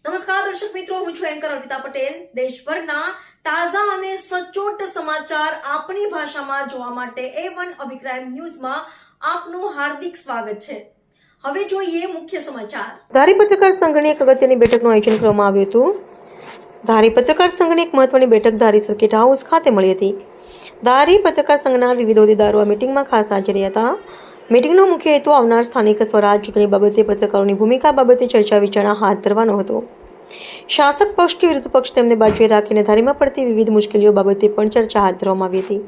નમસ્કાર દર્શક મિત્રો, હું છું એન્કર અર્પિતા પટેલ. દેશભરના તાજા અને સચોટ સમાચાર આપણી ભાષામાં જોવા માટે A1 અભિપ્રાય ન્યૂઝમાં આપનું હાર્દિક સ્વાગત છે. હવે જોઈએ મુખ્ય સમાચાર. ધારી પત્રકાર સંઘની એક અગત્યની બેઠકનું આયોજન કરવામાં આવ્યું હતું. ધારી પત્રકાર સંઘની એક મહત્વની બેઠક ધારી સર્કિટ હાઉસ ખાતે મળી હતી. ધારી પત્રકાર સંઘના વિવિધ હોદ્દેદારો આ મિટિંગમાં ખાસ હાજર રહ્યા હતા. મિટિંગનો મુખ્ય હેતુ આવનાર સ્થાનિક સ્વરાજ ચૂંટણી બાબતે પત્રકારોની ભૂમિકા બાબતે ચર્ચા વિચારણા હાથ ધરવાનો હતો. શાસક પક્ષ કે વિરોધ પક્ષ તેમને બાજુએ રાખીને ધારીમાં પડતી વિવિધ મુશ્કેલીઓ બાબતે પણ ચર્ચા હાથ ધરવામાં આવી હતી.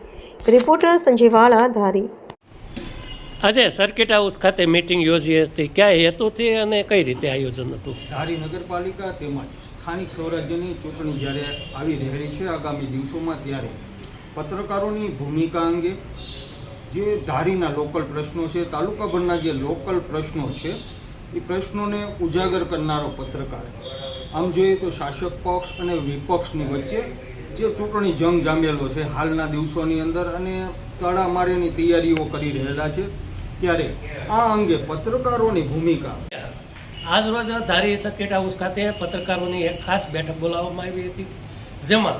રિપોર્ટર સંજય વાળા, ધારી. આજે સર્કિટ હાઉસ ખાતે મીટિંગ યોજી હતી. ક્યાં હેતુથી અને કઈ રીતે આયોજન હતું? ધારી નગરપાલિકા તેમજ સ્થાનિક સ્વરાજ્યની ચૂંટણી જ્યારે આવી રહેલી છે આગામી દિવસોમાં, ત્યારે પત્રકારોની ભૂમિકા અંગે જે ધારીના લોકલ પ્રશ્નો છે, તાલુકાભરના જે લોકલ પ્રશ્નો છે, એ પ્રશ્નોને ઉજાગર કરનારો પત્રકાર. આમ જોઈએ તો શાસક પક્ષ અને વિપક્ષની વચ્ચે જે ચૂંટણી જંગ જામેલો છે હાલના દિવસોની અંદર અને તડામારીની તૈયારીઓ કરી રહેલા છે, ત્યારે આ અંગે પત્રકારોની ભૂમિકા. આજ રોજ ધારી સર્કિટ હાઉસ ખાતે પત્રકારોની એક ખાસ બેઠક બોલાવવામાં આવી હતી, જેમાં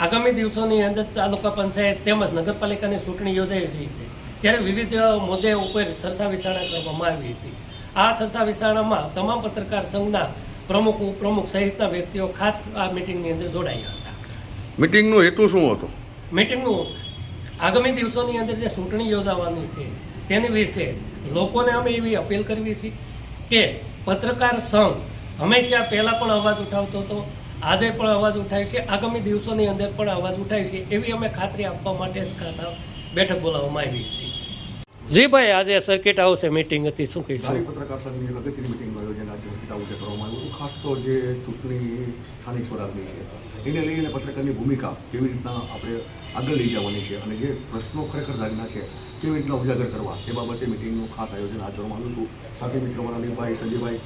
આગામી દિવસોની અંદર તાલુકા પંચાયત તેમજ નગરપાલિકાની ચૂંટણી યોજાઈ રહી છે, ત્યારે વિવિધ મુદ્દે ઉપર ચર્ચા વિચારણા કરવામાં આવી હતી. આ ચર્ચા વિચારણામાં તમામ પત્રકાર સંઘના પ્રમુખ, ઉપપ્રમુખ સહિતના વ્યક્તિઓ ખાસ આ મિટિંગની અંદર જોડાયા હતા. મીટિંગનો હેતુ શું હતો? મિટિંગનું આગામી દિવસોની અંદર જે ચૂંટણી યોજાવાની છે તેની વિશે લોકોને અમે એવી અપીલ કરવી છે કે પત્રકાર સંઘ હંમેશા પહેલાં પણ અવાજ ઉઠાવતો હતો, આજે પણ અવાજ ઉઠાવી છે, આગામી દિવસોની અંદર પણ અવાજ ઉઠાવી છે, એવી અમે ખાતરી આપવા માટે ખાસ બેઠક બોલાવવામાં આવી હતી. જી ભાઈ, આજે સર્કિટ હાઉસે મીટિંગ હતી, શું કહીશું? ધારી પત્રકાર સંઘની અગત્યની મીટિંગનું આયોજન આજે સર્કિટ હાઉસે કરવામાં આવ્યું હતું. ખાસ તો જે ચૂંટણી સ્થાનિક સ્વરાજની છે એને લઈને પત્રકારની ભૂમિકા કેવી રીતના આપણે આગળ લઈ જવાની છે અને જે પ્રશ્નો ખરેખર ધારીના છે કેવી રીતના ઉજાગર કરવા એ બાબતે મીટિંગનું ખાસ આયોજન હાથ ધરવામાં આવ્યું હતું. સાથે મિત્રો મારા અનિલભાઈ, સંજયભાઈ,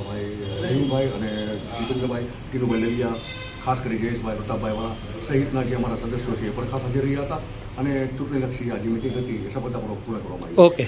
ભાઈ રહીમભાઈ અને જીતેન્દ્રભાઈ, ટીનુભાઈ લલિયા, ખાસ કરી જયેશભાઈ, પ્રતાપભાઈ વાળા સહિતના જે અમારા સદસ્યો છે એ પણ ખાસ હાજર રહ્યા હતા અને ચૂંટણીલક્ષી આ જે મીટિંગ હતી એ સફળતાપૂર્વક પૂર્ણ કરવામાં આવી. ઓકે.